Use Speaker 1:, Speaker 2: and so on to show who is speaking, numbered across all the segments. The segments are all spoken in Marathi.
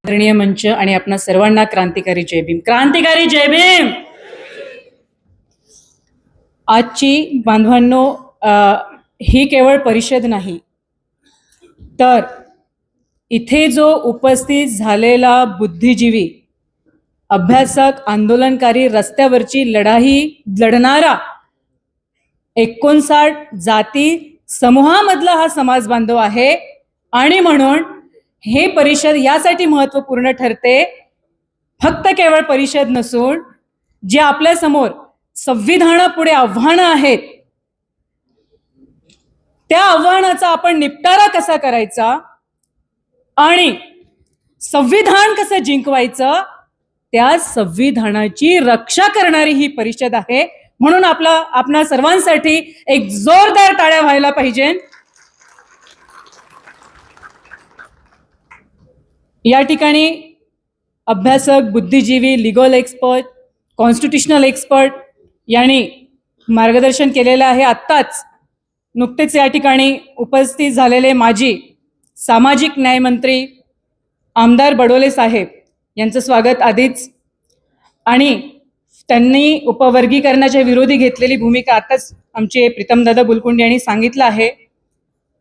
Speaker 1: आदरणीय मंच आणि आपणा सर्वांना क्रांतिकारी जय भीम. क्रांतिकारी जय भीम. आजची बांधवांनो, ही केवळ परिषद नाही, तर इथे जो उपस्थित झालेला बुद्धिजीवी, अभ्यासक, आंदोलनकारी, रस्त्यावरची लढाई लढणारा 59 जाती समूहामधला हा समाज बांधव आहे. आणि म्हणून हे परिषद यासाठी महत्त्वपूर्ण ठरते, फक्त केवळ परिषद नसून जे आपल्या समोर संविधानापुढे आव्हानं आहेत, त्या आव्हानाचा आपण निपटारा कसा करायचा आणि संविधान कसं जिंकवायचं, त्या संविधानाची रक्षा करणारी ही परिषद आहे. म्हणून आपणा सर्वांसाठी एक जोरदार टाळ्या व्हायला पाहिजे. या ठिकाणी अभ्यासक, बुद्धिजीवी, लीगल एक्सपर्ट, कॉन्स्टिट्यूशनल एक्सपर्ट यांनी मार्गदर्शन केलेलं आहे. आत्ताच नुकतेच या ठिकाणी उपस्थित झालेले माजी सामाजिक न्याय मंत्री आमदार बडोले साहेब यांचं स्वागत आधीच, आणि त्यांनी उपवर्गीकरणाच्या विरोधी घेतलेली भूमिका आताच आमचे प्रीतमदादा बुलकुंडे यांनी सांगितलं आहे.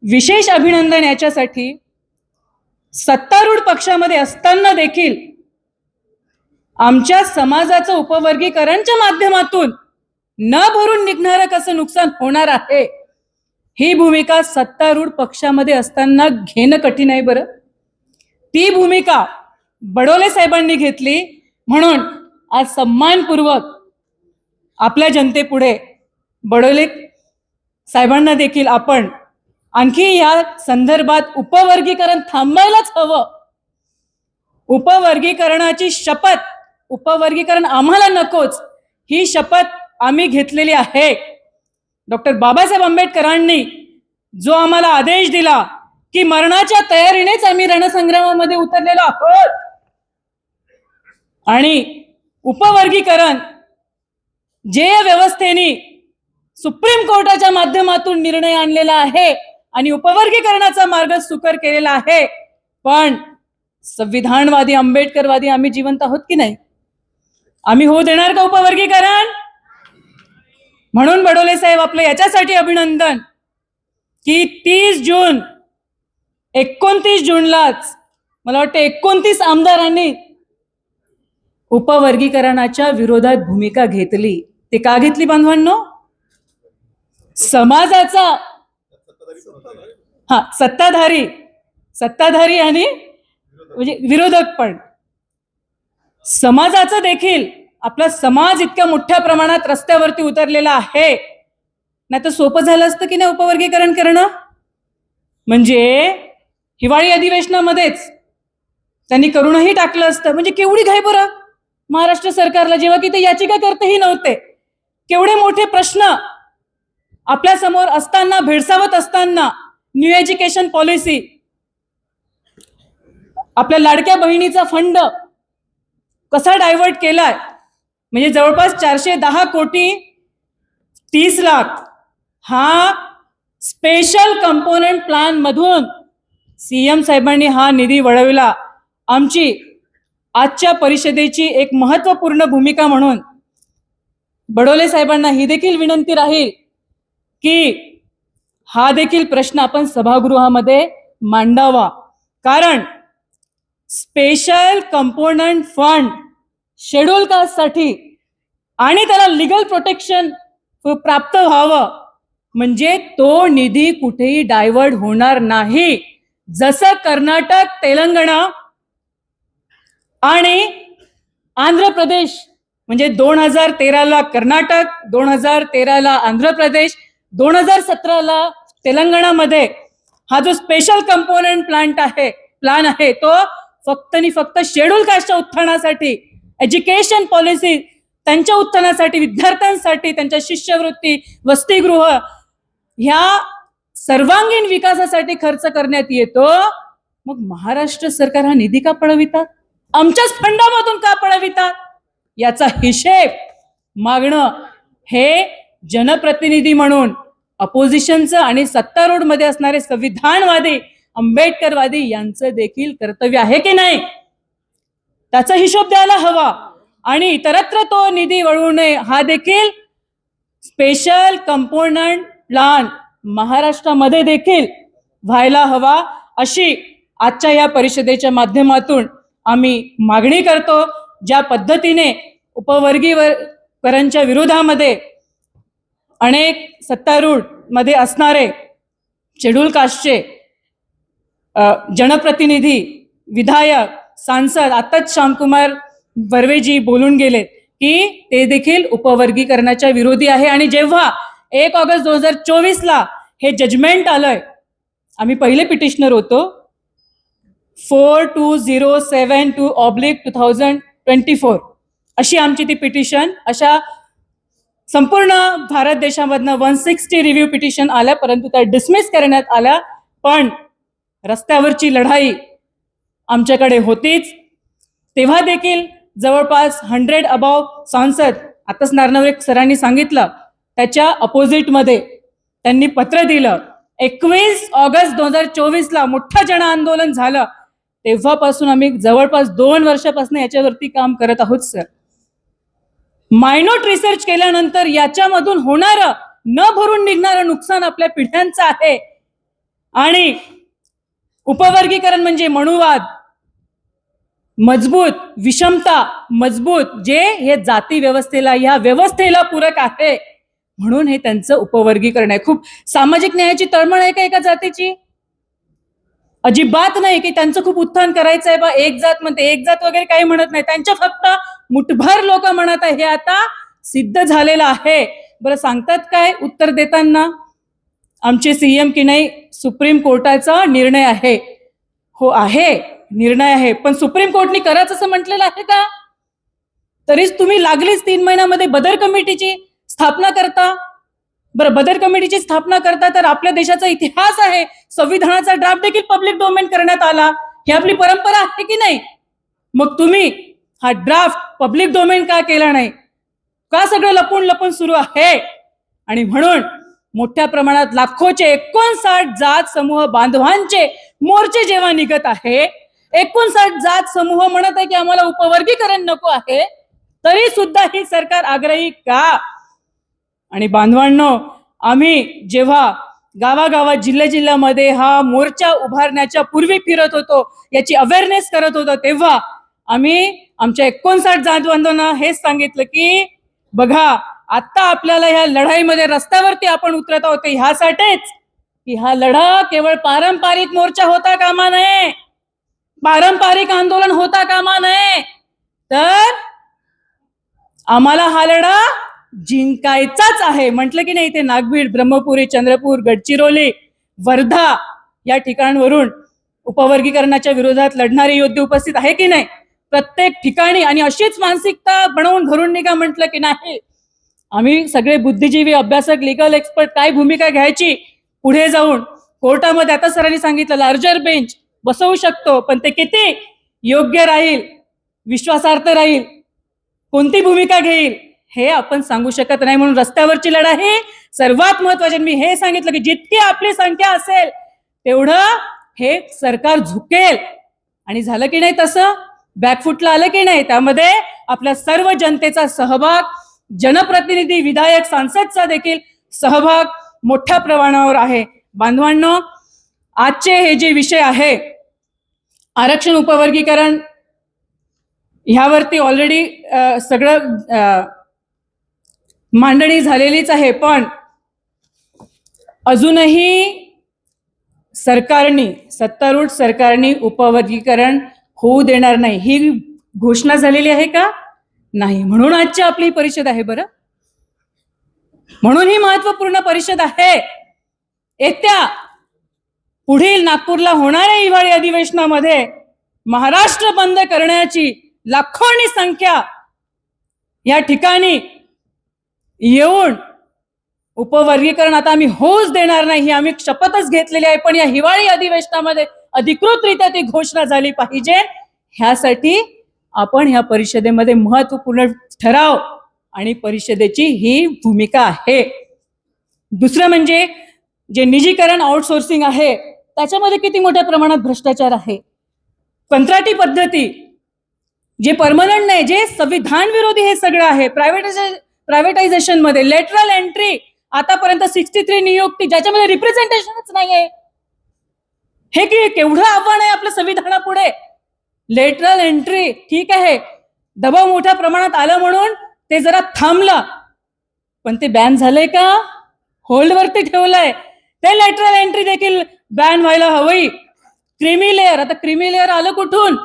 Speaker 1: विशेष अभिनंदन याच्यासाठी, सत्तारूढ पक्षामध्ये असताना देखील आमच्या समाजाचं उपवर्गीकरणच्या माध्यमातून न भरून निघणारं कसं नुकसान होणार आहे, ही भूमिका सत्तारूढ पक्षामध्ये असताना घेणं कठीण आहे. बरं, ती भूमिका बडोले साहेबांनी घेतली. म्हणून आज सन्मानपूर्वक आपल्या जनतेपुढे बडोले साहेबांना देखील आपण आणखी या संदर्भात उपवर्गीकरण थांबायलाच हवं, उपवर्गीकरणाची शपथ, उपवर्गीकरण आम्हाला नकोच, ही शपथ आम्ही घेतलेली आहे. डॉक्टर बाबासाहेब आंबेडकरांनी जो आम्हाला आदेश दिला की मरणाच्या तयारीनेच आम्ही रणसंग्रामामध्ये उतरलेलो आहोत, आणि उपवर्गीकरण जे व्यवस्थेने सुप्रीम कोर्टाच्या माध्यमातून निर्णय आणलेला आहे आणि उपवर्गीकरणाचा मार्ग सुकर केलेला आहे, पण संविधानवादी, आंबेडकरवादी आम्ही जिवंत आहोत की नाही? आम्ही होऊ देणार का उपवर्गीकरण? म्हणून बडोले साहेब, आपलं याच्यासाठी अभिनंदन की 29 जूनलाच मला वाटतं 29 आमदारांनी उपवर्गीकरणाच्या विरोधात भूमिका घेतली. ते का घेतली बांधवांनो? समाजाचा सत्ताधारी आणि म्हणजे विरोधक, पण समाजाचं देखील, आपला समाज इतक्या मोठ्या प्रमाणात रस्त्यावरती उतरलेला आहे. नाही तर सोपं झालं असतं की नाही उपवर्गीकरण करणं? म्हणजे हिवाळी अधिवेशनामध्येच त्यांनी करूनही टाकलं असतं. म्हणजे केवढी घाई बरं महाराष्ट्र सरकारला, जेव्हा की ते याचिकाकर्तेही नव्हते. केवढे मोठे प्रश्न आपल्या समोर असताना, भेडसावत असताना, न्यू एज्युकेशन पॉलिसी, आपल्या लाडक्या बहिणीचा फंड कसा डायव्हर्ट केलाय, म्हणजे जवळपास 410 कोटी 30 लाख हा स्पेशल कंपोनेंट प्लॅन मधून सीएम साहेबांनी हा निधी वळविला. आमची आजच्या परिषदेची एक महत्त्वपूर्ण भूमिका म्हणून बडोले साहेबांना ही देखील विनंती राहील की हा देखील प्रश्न आपण सभागृहामध्ये मांडावा. कारण स्पेशल कंपोनंट फंड शेड्यूल कास्टसाठी आणि त्याला लीगल प्रोटेक्शन प्राप्त व्हावं, म्हणजे तो निधी कुठेही डायव्हर्ट होणार नाही. जसं कर्नाटक, तेलंगणा आणि आंध्र प्रदेश, म्हणजे 2013ला कर्नाटक, 2013ला आंध्र प्रदेश, 2017ला तेलंगणामध्ये हा जो स्पेशल कंपोनेंट प्लॅन आहे तो फक्त आणि फक्त शेड्यूल कास्टच्या उत्थानासाठी, एज्युकेशन पॉलिसी त्यांच्या उत्थानासाठी, विद्यार्थ्यांसाठी, त्यांच्या शिष्यवृत्ती, वसतिगृह ह्या सर्वांगीण विकासासाठी खर्च करण्यात येतो. मग महाराष्ट्र सरकार हा निधी का पळवितात? आमच्याच फंडामधून का पळवितात? याचा हिशेब मागणं हे जनप्रतिनिधी म्हणून अपोजिशनचं आणि सत्तारूढ मध्ये असणारे संविधानवादी, आंबेडकरवादी यांचं देखील कर्तव्य आहे की नाही? त्याचा हिशोब द्यायला हवा आणि इतरत्र तो निधी वळवू नये. हा देखील स्पेशल कंपोनंट प्लान महाराष्ट्रामध्ये देखील व्हायला हवा, अशी आजच्या या परिषदेच्या माध्यमातून आम्ही मागणी करतो. ज्या पद्धतीने उपवर्गीकरणच्या विरोधामध्ये अनेक सत्तारूढ मध्ये असणारे शेड्यूल कास्टचे जनप्रतिनिधी, विधायक, सांसद, आताच श्यामकुमार बर्वेजी बोलून गेले की ते देखील उपवर्गीकरणाच्या विरोधी आहे. आणि जेव्हा 1 ऑगस्ट 2024 हे जजमेंट आलंय, आम्ही पहिले पिटिशनर होतो, 42072/2024 अशी आमची ती पिटिशन, अशा संपूर्ण भारत देशामधनं 160 रिव्ह्यू पिटिशन आल्या, परंतु त्या डिसमिस करण्यात आल्या. पण रस्त्यावरची लढाई आमच्याकडे होतीच. तेव्हा देखील जवळपास 100 अबाव सांसद, आताच नारनवरे सरांनी सांगितलं, त्याच्या अपोजिटमध्ये त्यांनी पत्र दिलं. 21 ऑगस्ट 2024 मोठं जन आंदोलन झालं. तेव्हापासून आम्ही जवळपास 2 वर्षापासून याच्यावरती काम करत आहोत सर. मायनोट रिसर्च केल्यानंतर याच्यामधून होणारं, न भरून निघणारं नुकसान आपल्या पिढ्यांचं आहे. आणि उपवर्गीकरण म्हणजे मनुवाद, मजबूत विषमता, मजबूत जे हे जाती व्यवस्थेला, या व्यवस्थेला पूरक आहे, म्हणून हे त्यांचं उपवर्गीकरण आहे. खूप सामाजिक न्यायाची तळमळ आहे का एका जातीची? अजिबात नाही. की त्यांचं खूप उत्थान करायचं आहे बा, एक जात म्हणते, एक जात वगैरे काही म्हणत नाही, त्यांच्या फक्त मुठभर लोक म्हणत आहे. हे आता सिद्ध झालेलं आहे. बरं, सांगतात काय उत्तर देताना? आमचे सीएम की नाही, सुप्रीम कोर्टाचा निर्णय आहे. हो आहे, निर्णय आहे, पण सुप्रीम कोर्टने करायचं असं म्हटलेलं आहे का? तरीच तुम्ही लागलीच 3 महिन्यामध्ये बदर कमिटीची स्थापना करता. बरं, बदर कमिटीची स्थापना करता तर आपल्या देशाचा इतिहास आहे, संविधानाचा ड्राफ्ट देखील पब्लिक डोमेन करण्यात आला. ही आपली परंपरा आहे की नाही? मग तुम्ही हा ड्राफ्ट पब्लिक डोमेन का केला नाही? का सगळं लपून लपून सुरू आहे? आणि म्हणून मोठ्या प्रमाणात लाखोचे 59 जात समूह बांधवांचे मोर्चे जेव्हा निघत आहे, 59 जात समूह म्हणत आहे की आम्हाला उपवर्गीकरण नको आहे, तरी सुद्धा ही सरकार आग्रही का? आणि बांधवांनो, आम्ही जेव्हा गावागावात, जिल्ह्यामध्ये हा मोर्चा उभारण्याच्या पूर्वी फिरत होतो, याची अवेअरनेस करत होतो, तेव्हा आम्ही आमच्या 59 जात बांधवांना हेच सांगितलं की बघा, आता आपल्याला ह्या लढाईमध्ये रस्त्यावरती आपण उतरत आहोत ह्यासाठीच की हा लढा केवळ पारंपरिक मोर्चा होता कामा नये, पारंपरिक आंदोलन होता कामा नये, तर आम्हाला हा लढा जिंकायचाच आहे. म्हटलं की नाही, ते नागभीड, ब्रह्मपुरी, चंद्रपूर, गडचिरोली, वर्धा या ठिकाणांवरून उपवर्गीकरणाच्या विरोधात लढणारे योद्धे उपस्थित आहे की नाही प्रत्येक ठिकाणी. आणि अशीच मानसिकता बनवून घरून निघा म्हटलं की नाही. आम्ही सगळे बुद्धिजीवी, अभ्यासक, लिगल एक्सपर्ट काय भूमिका घ्यायची पुढे जाऊन कोर्टामध्ये, आता सरांनी सांगितलं लार्जर बेंच बसवू शकतो, पण ते किती योग्य राहील, विश्वासार्थ राहील, कोणती भूमिका घेईल हे आपण सांगू शकत नाही. म्हणून रस्त्यावरची लढाई सर्वात महत्वाची. मी हे सांगितलं की जितकी आपली संख्या असेल तेवढं हे सरकार झुकेल. आणि झालं की नाही तसं? बॅकफुटला आलं की नाही? त्यामध्ये आपल्या सर्व जनतेचा सहभाग, जनप्रतिनिधी, विधायक, सांसदचा देखील सहभाग मोठ्या प्रमाणावर आहे. बांधवांनो, आजचे हे जे विषय आहे आरक्षण, उपवर्गीकरण, ह्यावरती ऑलरेडी सगळं मांडणी झालेलीच आहे. पण अजूनही सरकारने, सत्तारूढ सरकारने उपवर्गीकरण होऊ देणार नाही ही घोषणा झालेली आहे का? नाही. म्हणून आजची आपली परिषद आहे. बरं, म्हणून ही महत्वपूर्ण परिषद आहे. येत्या पुढील नागपूरला होणाऱ्या हिवाळी अधिवेशनामध्ये महाराष्ट्र बंद करण्याची लाखोंनी संख्या या ठिकाणी येऊन उपवर्गीकरण आता आम्ही होऊच देणार नाही ही आम्ही शपथच घेतलेली आहे. पण या हिवाळी अधिवेशनामध्ये अधिकृतरित्या ती घोषणा झाली पाहिजे. ह्यासाठी आपण ह्या परिषदेमध्ये महत्वपूर्ण ठराव आणि परिषदेची ही भूमिका आहे. दुसरं म्हणजे जे निजीकरण, आउटसोर्सिंग आहे, त्याच्यामध्ये किती मोठ्या प्रमाणात भ्रष्टाचार आहे. कंत्राटी पद्धती, जे परमनंट नाही, जे संविधान विरोधी हे सगळं आहे. प्रायव्हेटायझेशन मध्ये लेटरल एंट्री, आतापर्यंत 63 नियुक्ती ज्याच्यामध्ये रिप्रेझेंटेशनच नाहीये. हे की केवढं आव्हान आहे आपल्या संविधानापुढे. लेटरल एंट्री ठीक आहे, दबाव मोठ्या प्रमाणात आलं म्हणून ते जरा थांबलं, पण ते बॅन झालंय का? होल्डवरती ठेवलंय. ते लेटरल एंट्री देखील बॅन व्हायला हवी. क्रीमी लेअर, आता क्रीमी लेअर आलं कुठून?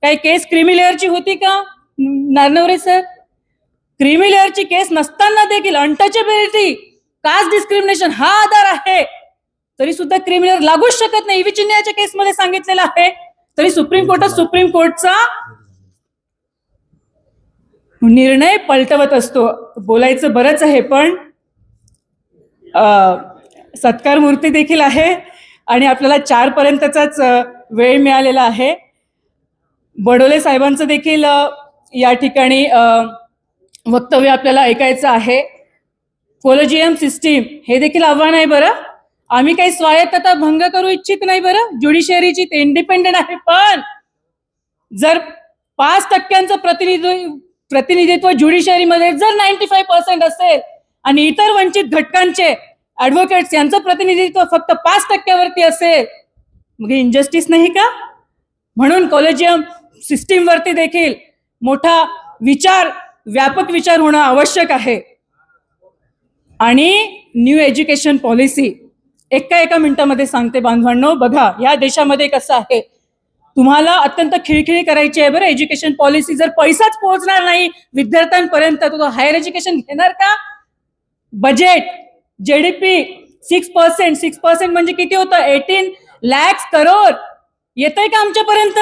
Speaker 1: काही केस क्रीमी लेअरची होती का नारनवरे सर? क्रीमी लेअरची केस नसताना देखील अनटचेबिलिटी, कास्ट डिस्क्रिमिनेशन हा आधार आहे, तरी सुद्धा क्रीमी लेअर लागूच शकत नाही. ईव्ही चिन्हाच्या केसमध्ये सांगितलेलं आहे, तरी सुप्रीम कोर्टचा निर्णय पलटवत असतो. बोलायचं बरंच आहे, पण सत्कार मूर्ती देखील आहे आणि आपल्याला 4 पर्यंतचाच वेळ मिळालेला आहे. बडोले साहेबांचं देखील या ठिकाणी वक्तव्य आपल्याला ऐकायचं आहे. कोलेजियम सिस्टीम हे देखील आव्हान आहे बरं. आम्ही काही स्वायत्तता भंग करू इच्छित नाही बरं. ज्युडिशियरीची ते इंडिपेंडेंट आहे, पण जर 5% प्रतिनिधित्व ज्युडिशियरीमध्ये जर 95% असेल आणि इतर वंचित घटकांचे ऍडव्होकेट्स यांचं प्रतिनिधित्व फक्त 5% वरती असेल, मग इनजस्टिस नाही का? म्हणून कॉलेजियम सिस्टीम वरती देखील मोठा विचार, व्यापक विचार होणं आवश्यक आहे. आणि न्यू एज्युकेशन पॉलिसी एका मिनिटामध्ये सांगते बांधवांनो. बघा या देशामध्ये कसं आहे, तुम्हाला अत्यंत खिळखिळी करायची आहे बरं एज्युकेशन पॉलिसी. जर पैसाच पोहोचणार नाही विद्यार्थ्यांपर्यंत, तो हायर एज्युकेशन घेणार का? बजेट जीडीपी 6% म्हणजे किती होतं? 18 लाख करोड येतंय का आमच्यापर्यंत?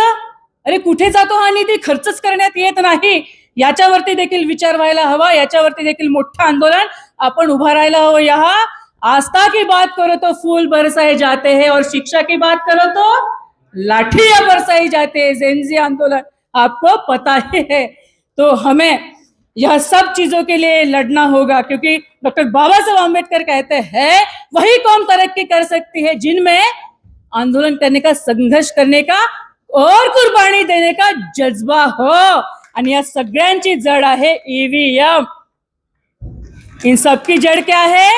Speaker 1: अरे कुठे जातो हा निधी? खर्चच करण्यात येत नाही. याच्यावरती देखील विचार व्हायला हवा. याच्यावरती देखील मोठं आंदोलन आपण उभा राहायला हवं. यहाँ आस्था की बात करो तो फूल बरसाए जाते हैं और शिक्षा की बात करो तो लाठियां बरसाई जाते हैं. जेनजी आंदोलन आपको पता ही है. तो हमें यह सब चीजों के लिए लड़ना होगा, क्योंकि डॉक्टर बाबा साहब आम्बेडकर कहते हैं वही कौम तरक्की कर सकती है जिनमें आंदोलन करने का, संघर्ष करने का और कुर्बानी देने का जज्बा हो. आणि या सगळ्यांची जड़ आहे ईवीएम. इन सबकी जड़ क्या है?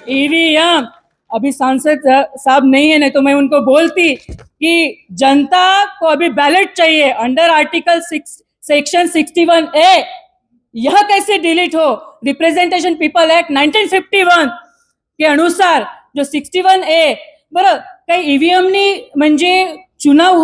Speaker 1: ईवीएम. अभी सांसद साहब नहीं है, नहीं तो मैं उनको बोलती कि जनता को अभी बैलेट चाहिए अंडर आर्टिकल 6 सेक्शन 61A. यह कैसे डिलीट हो? रिप्रेजेंटेशन पीपल एक्ट 1951 के अनुसार जो 61A, बरं काही ईव्हीएमनी म्हणजे चुनाव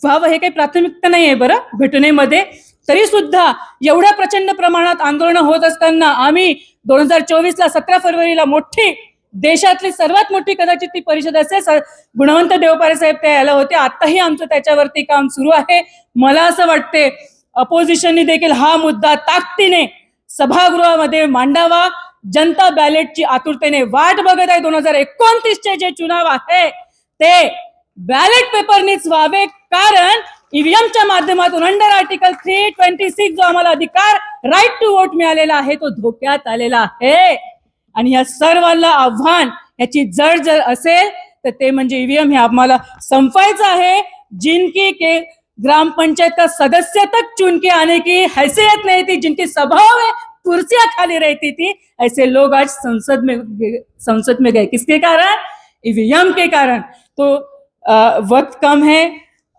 Speaker 1: व्हावं हे काही प्राथमिकता नाही आहे बरं घटनेमध्ये. तरी सुद्धा एवढ्या प्रचंड प्रमाणात आंदोलन होत असताना आम्ही 2024ला 17 फरवरीला मोठी, देशातली सर्वात मोठी कदाचित ती परिषद असेल, गुणवंत देवपारे साहेब त्या याला होते. आताही आमचं त्याच्यावरती काम सुरू आहे. मला असं वाटते अपोजिशननी देखील हा मुद्दा ताकदीने सभागृहामध्ये मांडावा. जनता बॅलेटची आतुरतेने वाट बघत आहे. 2029चे जे चुनाव आहे ते बॅलेट पेपरनीच व्हावे, कारण ईव्हीएमच्या माध्यमातून अंडर आर्टिकल 326 जो आम्हाला अधिकार, राईट टू वोट मिळालेला आहे, तो धोक्यात आलेला आहे. आणि या सर्वांना आव्हान, याची जड जर असेल तर ते म्हणजे ईव्हीएम हे आम्हाला संपवायचं आहे. जिनकी के ग्राम पंचायत का सदस्य तक चुन के आने की हैसियत नहीं थी, जिनकी सभाओं में कुर्सियां खाली रहती थी, ऐसे लोग आज संसद में गए. किसके कारण? ईवीएम के कारण. तो वक्त कम है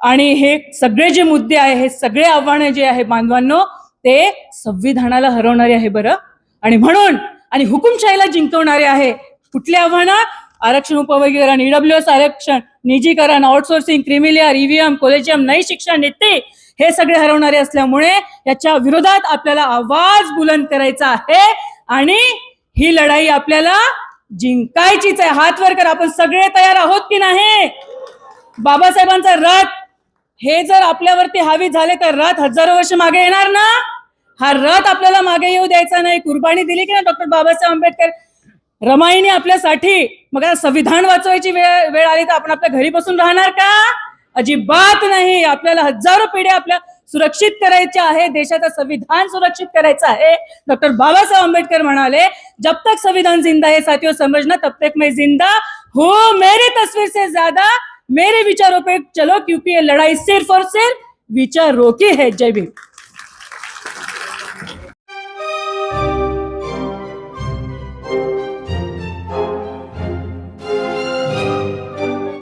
Speaker 1: आणि हे सगळे जे मुद्दे आहे, हे सगळे आव्हाने जे आहे बांधवांनो, ते संविधानाला हरवणारे आहे बरं. आणि म्हणून आणि हुकुमशाहीला जिंकवणारे आहे. कुठले आव्हानं? आरक्षण, उपवर्गीकरण, ईडब्ल्यूएस आरक्षण, निजीकरण, outsourcing, creamy layer, EVM, collegium, नई शिक्षण नीती, हे सगळे हरवणारे असल्यामुळे याच्या विरोधात आपल्याला आवाज बुलंद करायचा आहे आणि ही लढाई आपल्याला जिंकायचीच आहे. हात वर कर. आपण सगळे तयार आहोत की नाही? बाबासाहेबांचा रथ हे जर आपल्यावरती हावी झाले तर रथ हजारो वर्ष मागे येणार ना. हा रथ आपल्याला मागे येऊ द्यायचा नाही. कुर्बानी दिली की ना डॉक्टर बाबासाहेब आंबेडकर, रमाईने आपल्यासाठी. मग संविधान वाचवायची वेळ आली तर आपण आपल्या घरी बसून राहणार का? अजिबात नाही. आपल्याला हजारो पिढ्या आपल्या सुरक्षित करायच्या आहे. देशाचं संविधान सुरक्षित करायचं आहे. डॉक्टर बाबासाहेब आंबेडकर म्हणाले, जब तक संविधान जिंदा है साथियों समझना, तब तक मैं जिंदा हूँ. मेरी तस्वीर से ज्यादा मेरे विचारों पे चलो, क्योंकि ये लड़ाई सिर्फ और सिर्फ विचारों की है. जय भीम.